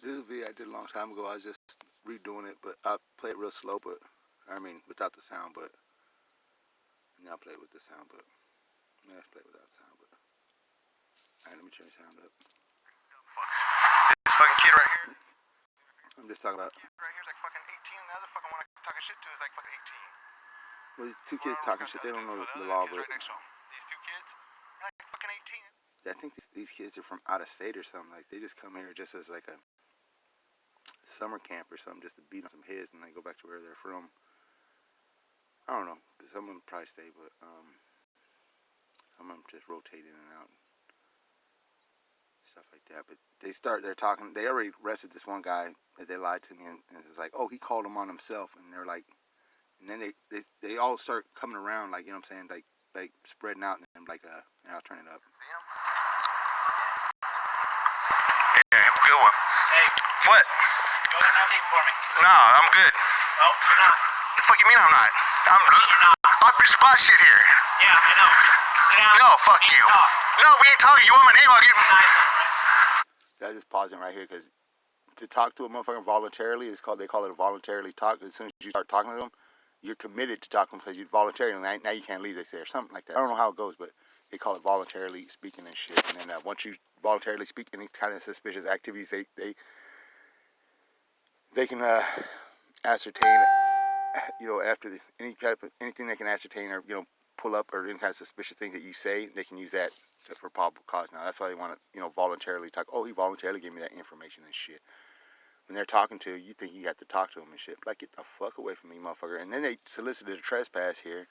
This video I did a long time ago. I was just redoing it, but I play it real slow, but I mean without the sound, but and then I play it with the sound, but I play it without the sound, but alright, let me turn the sound up. This fucking kid right here. I'm just talking about. This kid right here is like fucking 18, and the other fucking one I'm talking shit to is like fucking 18. Well, these two kids talking shit. They don't know the law, but these two kids are like fucking 18. I think these kids are from out of state or something. Like they just come here just as like a summer camp or something, just to beat on some heads, and they go back to where they're from. I don't know. Some of them probably stay, but some of them just rotate in and out and stuff like that. But they're talking. They already arrested this one guy that they lied to me, and it was like, oh, he called him on himself, and they're like, and then they all start coming around, like, you know what I'm saying, like spreading out, and like and I'll turn it up. Yeah, good one. Hey. What? Go ahead and have these for me. No, I'm good. No, you're not. The fuck you mean I'm not? You're not. I'm spot shit here. Yeah, I know. Sit down. No, fuck you. Talk. No, we ain't talking. You want my name? I'll give you. Nice one, right? I just pausing right here because to talk to a motherfucker voluntarily is called. They call it a voluntarily talk. As soon as you start talking to them, you're committed to talking because you voluntarily. Now you can't leave. They say or something like that. I don't know how it goes, but they call it voluntarily speaking and shit. And then once you voluntarily speak any kind of suspicious activities, they can ascertain. You know, after anything they can ascertain or, you know, pull up or any kind of suspicious things that you say, they can use that for probable cause. Now that's why they want to, you know, voluntarily talk. Oh, he voluntarily gave me that information and shit. When they're talking to you, you think you got to talk to them and shit. Like, get the fuck away from me, motherfucker. And then they solicited a trespass here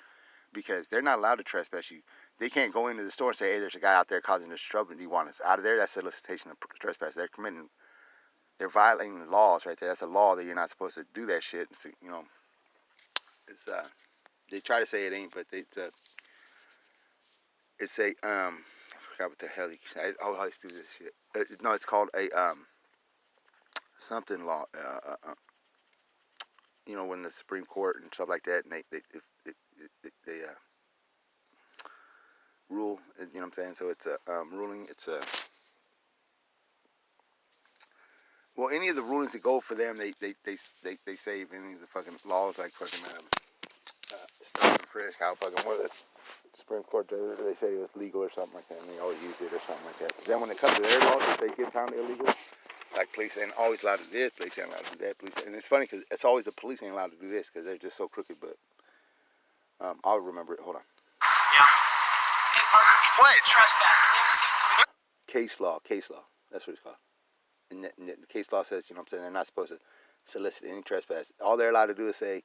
because they're not allowed to trespass you. They can't go into the store and say, hey, there's a guy out there causing this trouble. Do you want us out of there? That's solicitation of trespass. They're violating the laws right there. That's a law that you're not supposed to do that shit. So, you know, it's they try to say it ain't, but it's a I forgot what the hell I always do this shit. No, it's called a something law. You know, when the Supreme Court and stuff like that, and they rule. You know what I'm saying? So it's a ruling. It's a well, any of the rulings that go for them, they save any of the fucking laws, like fucking stop and frisk, how fucking what the Supreme Court does, they say it was legal or something like that, and they always use it or something like that. But then when it comes to their laws, if they get found illegal, like police ain't always allowed to do this, police ain't allowed to do that, police, and it's funny because it's always the police ain't allowed to do this because they're just so crooked. But I'll remember it. Hold on. Yeah. Hey, partner. What? Trespass. Case law. That's what it's called. And the case law says, you know what I'm saying, they're not supposed to solicit any trespass. All they're allowed to do is say,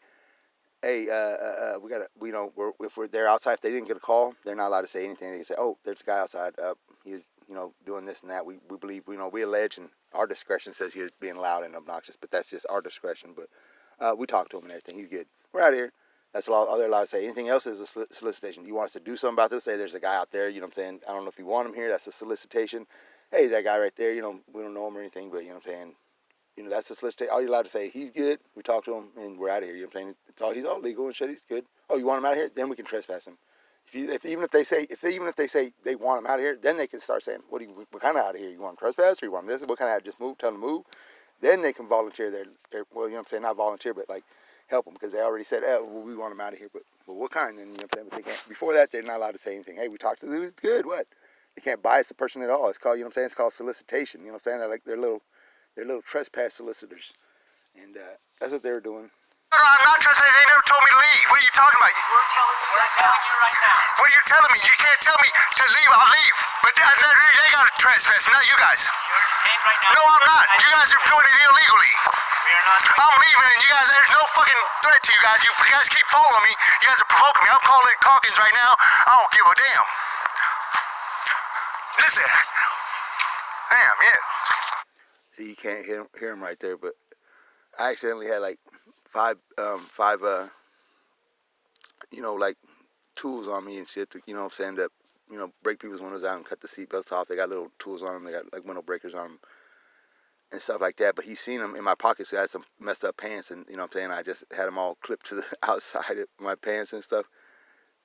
hey, if we're there outside, if they didn't get a call, they're not allowed to say anything. They can say, oh, there's a guy outside, he's, you know, doing this and that. We believe, you know, we allege, and our discretion says he's being loud and obnoxious, but that's just our discretion. But we talk to him and everything. He's good. We're out of here. That's all they're allowed to say. Anything else is a solicitation. You want us to do something about this? Say there's a guy out there, you know what I'm saying? I don't know if you want him here. That's a solicitation. Hey, that guy right there, you know, we don't know him or anything, but, you know what I'm saying? You know, that's a solicitation. All you're allowed to say, he's good. We talk to him, and we're out of here. You know what I'm saying? He's all legal and shit. He's good. Oh, you want him out of here? Then we can trespass him. Even if they say they want him out of here, then they can start saying, what kind of out of here? You want him trespass or you want him this? What kind of just move? Tell them to move. Then they can volunteer their well, you know what I'm saying? Not volunteer, but like help them because they already said, well, we want him out of here. But what kind? Then you know what I'm saying? But they can't. Before that, they're not allowed to say anything. Hey, we talked to the dude. It's good. What? They can't bias the person at all. It's called, you know what I'm saying? It's called solicitation. You know what I'm saying? They're little trespass solicitors. And that's what they were doing. No, I'm not trespassing. They never told me to leave. What are you talking about? We're telling you right now. What are you telling me? You can't tell me to leave. I'll leave. But they got to trespass, not you guys. You're detained right now. No, I'm not. You guys are doing it illegally. We are not. I'm leaving, and you guys, there's no fucking threat to you guys. You guys keep following me. You guys are provoking me. I'm calling Calkins right now. I don't give a damn. Listen. Damn, yeah. See, you can't hear him right there, but I accidentally had like five you know, like tools on me and shit to, you know what I'm saying, that, you know, break people's windows out and cut the seatbelts off. They got little tools on them. They got like window breakers on them and stuff like that. But he's seen them in my pockets. So I had some messed up pants, and, you know what I'm saying, I just had them all clipped to the outside of my pants and stuff.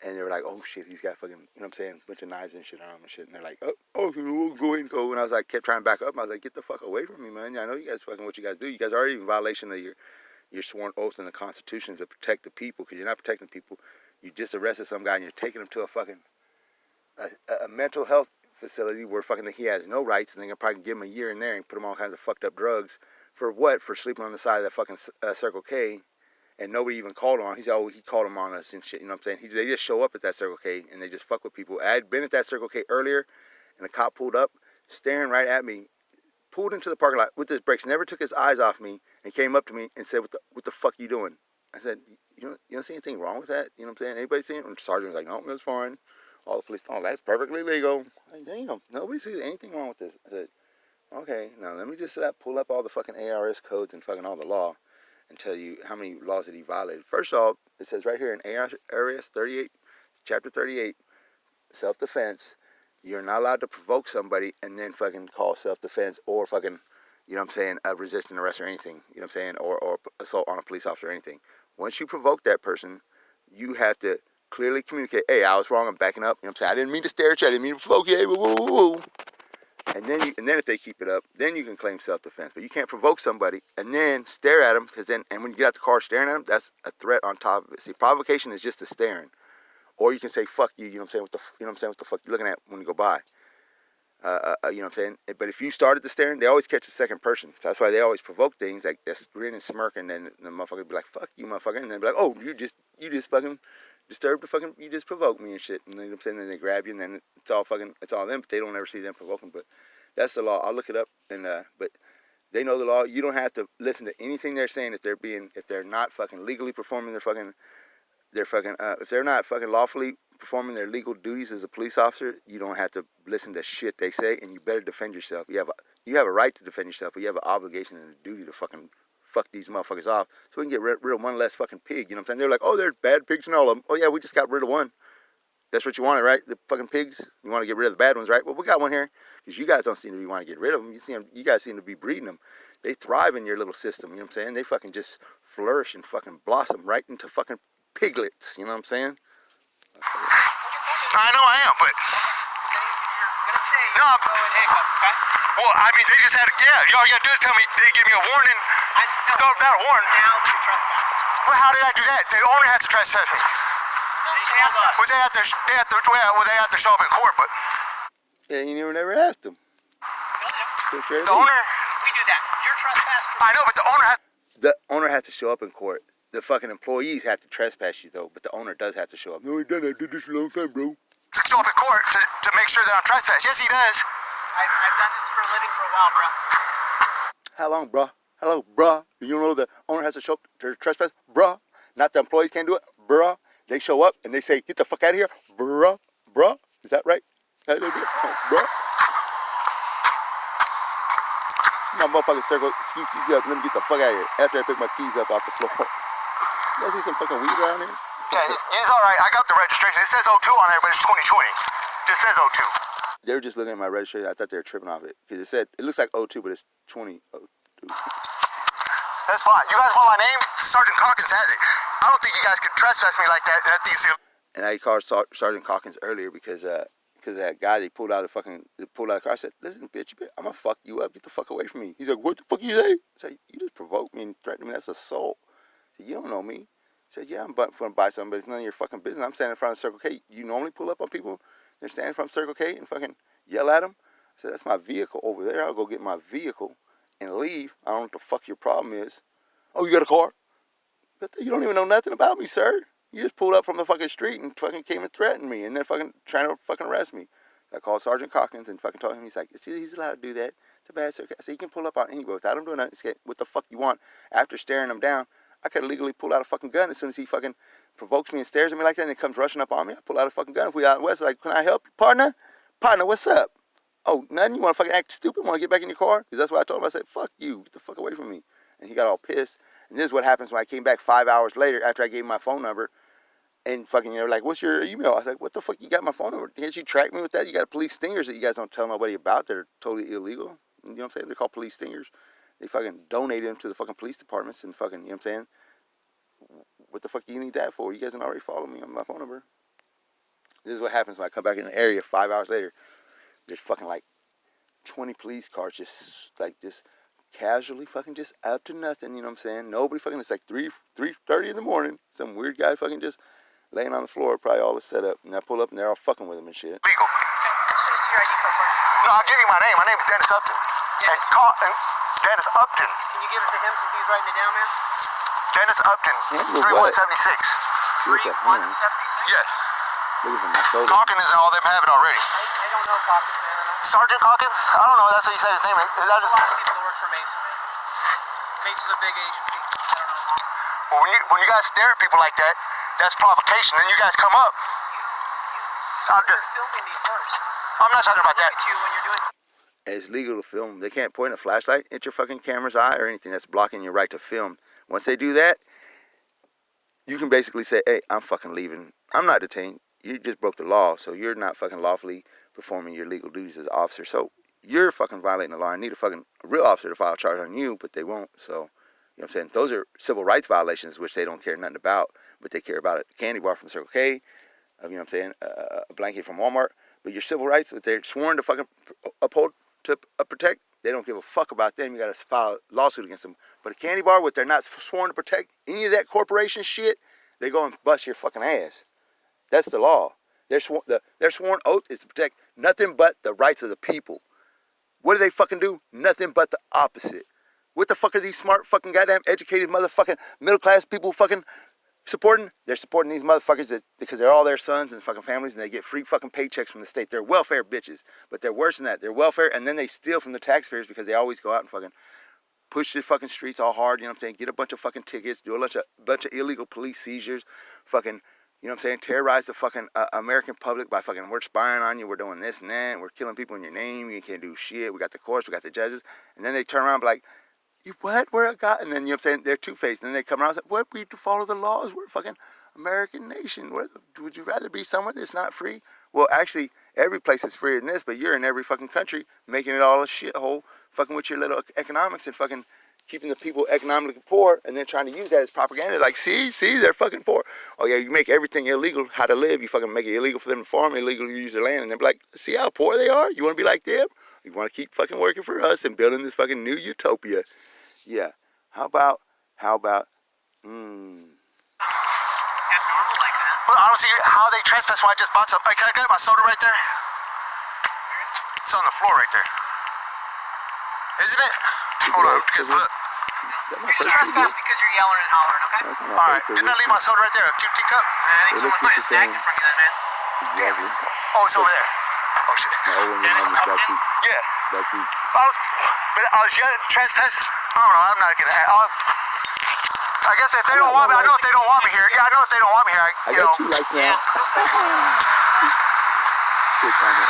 And they were like, oh shit, he's got fucking, you know what I'm saying, a bunch of knives and shit on him and shit. And they're like, we'll go ahead and go. And I was like, kept trying to back up. And I was like, get the fuck away from me, man. I know you guys fucking what you guys do. You guys are already in violation of your sworn oath in the Constitution to protect the people, because you're not protecting people. You just arrested some guy and you're taking him to a fucking a mental health facility where fucking he has no rights, and they're gonna probably give him a year in there and put him on all kinds of fucked up drugs for what? For sleeping on the side of that fucking Circle K, and nobody even called him on. He called him on us and shit. You know what I'm saying? They just show up at that Circle K and they just fuck with people. I had been at that Circle K earlier, and the cop pulled up, staring right at me, pulled into the parking lot with his brakes, never took his eyes off me, and came up to me and said, "What the fuck you doing?" I said, "You don't see anything wrong with that? You know what I'm saying? Anybody see it?" And the sergeant was like, "No, that's fine." All the police, "Oh, that's perfectly legal." Like, damn, nobody sees anything wrong with this. I said, "Okay, now let me just pull up all the fucking ARS codes and fucking all the law, and tell you how many laws that he violated." First off, it says right here in ARS 38, chapter 38, self-defense. You're not allowed to provoke somebody and then fucking call self-defense or fucking, you know what I'm saying, resisting arrest or anything, you know what I'm saying, or assault on a police officer or anything. Once you provoke that person, you have to clearly communicate, hey, I was wrong, I'm backing up, you know what I'm saying, I didn't mean to stare at you, I didn't mean to provoke you, hey, woo, woo, woo, woo. And then if they keep it up, then you can claim self-defense. But you can't provoke somebody and then stare at them, because then, and when you get out the car staring at them, that's a threat on top of it. See, provocation is just a staring. Or you can say, fuck you, you know what I'm saying, what the fuck you looking at when you go by. You know what I'm saying? But if you started the staring, they always catch the second person. So that's why they always provoke things like that grin and smirk, and then the motherfucker be like, fuck you, motherfucker. And then be like, oh, you just fucking disturbed the fucking, you just provoked me and shit. And then, you know what I'm saying, then they grab you, and then it's all them, but they don't ever see them provoking. But that's the law. I'll look it up, and but they know the law. You don't have to listen to anything they're saying if they're not fucking legally performing if they're not fucking lawfully performing their legal duties as a police officer. You don't have to listen to shit they say, and you better defend yourself. You have a right to defend yourself, but you have an obligation and a duty to fucking fuck these motherfuckers off, so we can get rid of one less fucking pig. You know what I'm saying? They're like, oh, there's bad pigs and all of them. Oh yeah, we just got rid of one. That's what you wanted, right? The fucking pigs. You want to get rid of the bad ones, right? Well, we got one here, because you guys don't seem to want to get rid of them. You guys seem to be breeding them. They thrive in your little system. You know what I'm saying? They fucking just flourish and fucking blossom right into fucking piglets. You know what I'm saying? I know I am, but no. Well, I mean, they just had all you gotta do is tell me, they give me a warning. No, not a warning. Now you trespass. Well, how did I do that? The owner has to trespass me. Well, they have to show up in court, but yeah, you never asked them. The owner, we do that. You're trespassing. I know, but the owner has to show up in court. The fucking employees have to trespass you though, but the owner does have to show up. No, he doesn't. I did this a long time, bro. To show up in court to make sure that I'm trespassing. Yes, he does. I've done this for a living for a while, bro. How long, bruh? Hello, bruh. You know the owner has to show up to trespass, bruh. Not the employees can't do it, bruh. They show up and they say, "Get the fuck out of here, bruh, bruh." Is that right? How do they do it? Bruh. My motherfucking circle, excuse me, let me get the fuck out of here. After I pick my keys up off the floor. You guys see some fucking weed around here? Yeah, it's all right. I got the registration. It says 02 on there, but it's 2020. It just says 02. They were just looking at my registration. I thought they were tripping off it, because it looks like 02, but it's 2002. That's fine. You guys want my name? Sergeant Calkins has it. I don't think you guys could trespass me like that. And I think it's and I called Sergeant Calkins earlier because that guy they pulled out of the car. I said, "Listen, bitch, I'm gonna fuck you up. Get the fuck away from me." He's like, "What the fuck you say?" I said, "You just provoked me and threatened me. That's assault." I said, "You don't know me." He said, "Yeah, I'm going to buy something, but it's none of your fucking business. I'm standing in front of Circle K. You normally pull up on people. They're standing in front of Circle K and fucking yell at them." I said, "That's my vehicle over there. I'll go get my vehicle and leave. I don't know what the fuck your problem is." "Oh, you got a car?" "But you don't even know nothing about me, sir. You just pulled up from the fucking street and fucking came and threatened me and then fucking trying to fucking arrest me." I called Sergeant Calkins and fucking told him. He's like, "He's allowed to do that. It's a bad circuit." I said, "You can pull up on anywhere without him doing nothing. Say what the fuck you want." After staring him down, I could legally pull out a fucking gun as soon as he fucking provokes me and stares at me like that and then comes rushing up on me. I pull out a fucking gun. If we out west, like, "Can I help you, partner? Partner, what's up?" "Oh, nothing. You want to fucking act stupid? Want to get back in your car?" Because that's what I told him. I said, "Fuck you. Get the fuck away from me." And he got all pissed. And this is what happens when I came back 5 hours later after I gave him my phone number. And fucking, they're like, "What's your email?" I was like, "What the fuck? You got my phone number? Can't you track me with that? You got police stingers that you guys don't tell nobody about. They're totally illegal." You know what I'm saying? They're called police stingers. They fucking donated them to the fucking police departments and fucking, you know what I'm saying? What the fuck do you need that for? You guys can already follow me on my phone number. This is what happens when I come back in the area 5 hours later. There's fucking like 20 police cars just casually fucking just up to nothing, you know what I'm saying? Nobody fucking, it's like 3:30 in the morning. Some weird guy fucking just laying on the floor, probably all is set up. And I pull up and they're all fucking with him and shit. Legal. Show us your ID card, partner. No, I'll give you my name. My name's Dennis Upton. Dennis Upton. Can you give it to him since he's writing it down, man? Dennis Upton, 3176. 3176? Yes. Look at my soda. Calkins and all them have it already. I don't know Calkins, man. Sergeant Calkins? I don't know. That's what he said his name is. There's a lot of people that work for Mesa, man. Mesa's a big agency. I don't know. Well, when you guys stare at people like that, that's provocation. Then you guys come up. You're filming me first. I'm not talking about that. You when you're doing something. And it's legal to film. They can't point a flashlight at your fucking camera's eye or anything that's blocking your right to film. Once they do that, you can basically say, hey, I'm fucking leaving. I'm not detained. You just broke the law, so you're not fucking lawfully performing your legal duties as an officer. So you're fucking violating the law. I need a real officer to file a charge on you, but they won't. So, you know what I'm saying? Those are civil rights violations, which they don't care nothing about, but they care about a candy bar from Circle K, you know what I'm saying, a blanket from Walmart. But your civil rights, what they're sworn to fucking uphold, to protect, they don't give a fuck about them. You got to file a lawsuit against them. But a candy bar, what they're not sworn to protect, any of that corporation shit, they go and bust your fucking ass. That's the law. Their sworn oath is to protect nothing but the rights of the people. What do they fucking do? Nothing but the opposite. What the fuck are these smart fucking goddamn educated motherfucking middle class people fucking supporting? They're supporting these motherfuckers because they're all their sons and fucking families and they get free fucking paychecks from the state. They're welfare bitches. But they're worse than that. They're welfare and then they steal from the taxpayers because they always go out and fucking push the fucking streets all hard, you know what I'm saying? Get a bunch of fucking tickets, do a bunch of illegal police seizures, fucking, you know what I'm saying, terrorize the fucking American public by fucking, we're spying on you, we're doing this and that, we're killing people in your name, you can't do shit, we got the courts, we got the judges, and then they turn around and be like, you what, where I got, and then, you know what I'm saying, they're two-faced, and then they come around and say, what, we have to follow the laws, we're a fucking American nation, would you rather be somewhere that's not free? Well, actually, every place is freer than this, but you're in every fucking country, making it all a shithole, fucking with your little economics and fucking keeping the people economically poor, and then trying to use that as propaganda. Like, see, they're fucking poor. Oh yeah, you make everything illegal, how to live. You fucking make it illegal for them to farm, illegal to use their land, and they're like, see how poor they are? You want to be like them? You want to keep fucking working for us and building this fucking new utopia? Yeah. How about? Abnormal like that. Well, I don't see how they trespass when I just bought some. Can I get my soda right there? It's on the floor right there. Isn't it? Hold on, because look. You just trespass because you're yelling and hollering, okay? Alright, didn't I leave my soda right there? A cute teacup? I think someone might have snagged it from you then, man. Exactly. Oh, it's over there. Oh, shit. Dennis Upton? Yeah. I was yelling, trespass. I don't know, I'm not gonna. I guess if they don't want me, I know if they don't want me here. Yeah, I know if they don't want me here, I got 2 lights now. Good comment.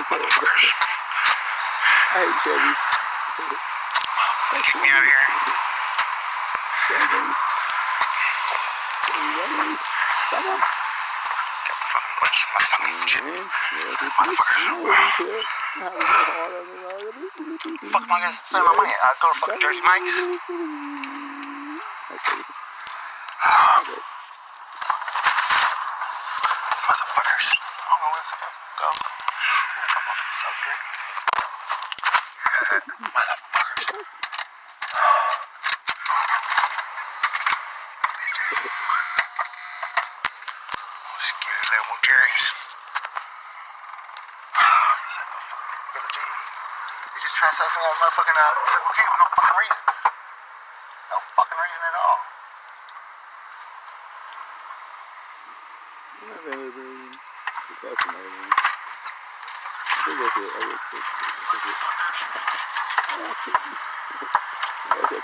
Motherfuckers. I hate Chevys. Keep me out of here. Fuck am I gonna spend my money? I'll go to fucking Jersey Mike's. Motherfuckers. I don't know where to go. Come off the subject. Motherfuckers. Scared little more carries. They just trespassing on motherfucking Circle K with no fucking reason. No fucking reason at all.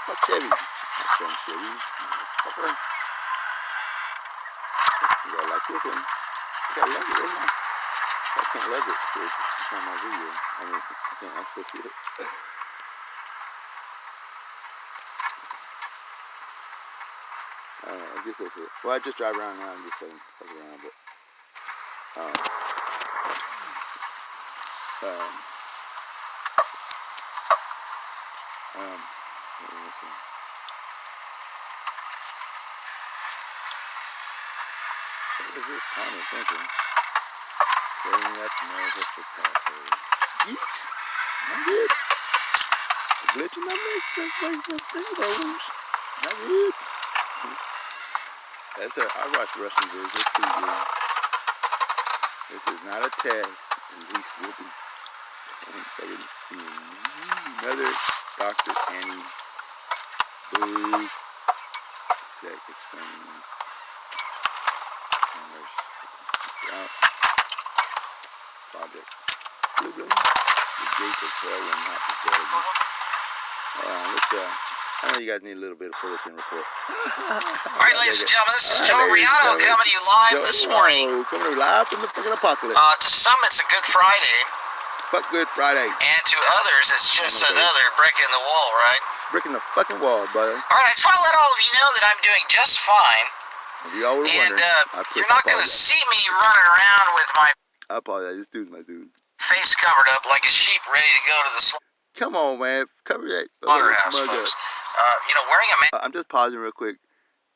Fuck Chevy. You gotta like this one. You gotta love it, isn't it? I can't love it. It's not my video. I mean, I can't actually see it. I guess that's it. Well, I just drive around now. I'm just saying, fuck around, but Something. Setting up manifest password. Yeet. Not good. Glitching up those. Not good. That's I watch wrestling videos. That's pretty good. This is not a test. And Reese will be another Dr. Annie Boo Sec explains. Out. Project. The gates of hell will not prevail against. I know you guys need a little bit of Fullerton report. Alright, ladies and gentlemen, this is Joe Riano coming to you live this morning. Coming to you live from the fucking apocalypse. To some, it's a Good Friday. Fuck Good Friday. And to others, it's just another brick in the wall, right? Brick in the fucking wall, brother. Alright, I just want to let all of you know that I'm doing just fine. We all were wondering. You're not going to see me running around with my... I apologize. This dude's my dude. Face covered up like a sheep ready to go to the Come on, man. Cover that slaughterhouse, folks. Wearing a mask... I'm just pausing real quick.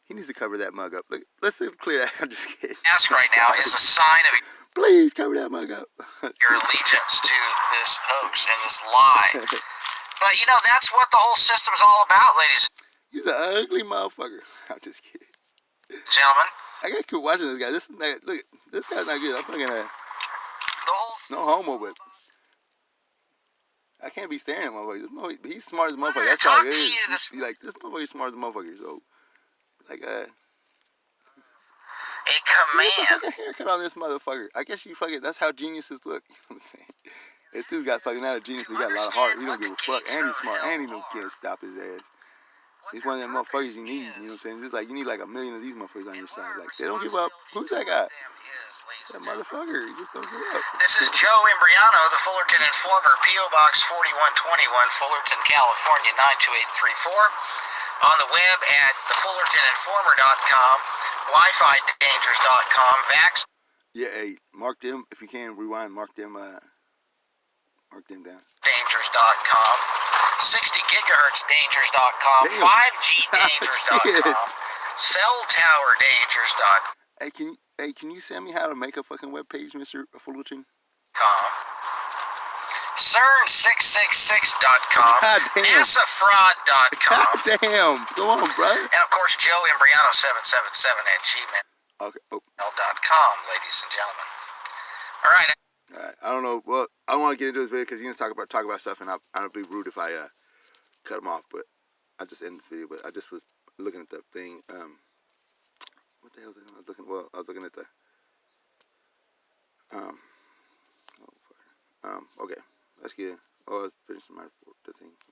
He needs to cover that mug up. Look, let's clear that. I'm just kidding. Mask right now is a sign of... Please cover that mug up. your allegiance to this hoax and this lie. But, that's what the whole system's all about, ladies. He's an ugly motherfucker. I'm just kidding. Gentlemen. I gotta keep watching this guy. Look, this guy's not good. I'm fucking no homo, but I can't be staring at motherfuckers. He's smart as a motherfucker. That's all it is. This motherfucker's smart as a motherfucker. So, a command. Get the fucking haircut on this motherfucker. I guess that's how geniuses look. You know what I'm saying? If this guy's fucking not a genius, but he got a lot of heart. He don't give a fuck. And he's smart. And he can't stop his ass. He's one of them motherfuckers you need. You know what I'm saying? It's like you need like a million of these motherfuckers on your side. Like, they don't give up. Who's that guy? It's that motherfucker. He just don't give up. This is Joe Imbriano, the Fullerton Informer, P.O. Box 4121, Fullerton, California 92834. On the web at thefullertoninformer.com, WiFiDangers.com, Vax. Yeah, hey, mark them if you can. Rewind. Mark them down. Dangers.com, 60 gigahertz dangers.com, 5G dangers.com, celltowerdangers.com. Hey, can you send me how to make a fucking web page, Mr. Fullerton? CERN666.com, NASAfraud.com. God damn, go on, brother. And of course, Joe Imbriano777 at gmail.com, ladies and gentlemen. All right. I don't know. Well, I don't want to get into this video because he's gonna talk about stuff, and I'll be rude if I cut him off. But I just ended this video. But I just was looking at the thing. What the hell was I looking? Well, I was looking at the okay. Let's get. Oh, let's finish the thing.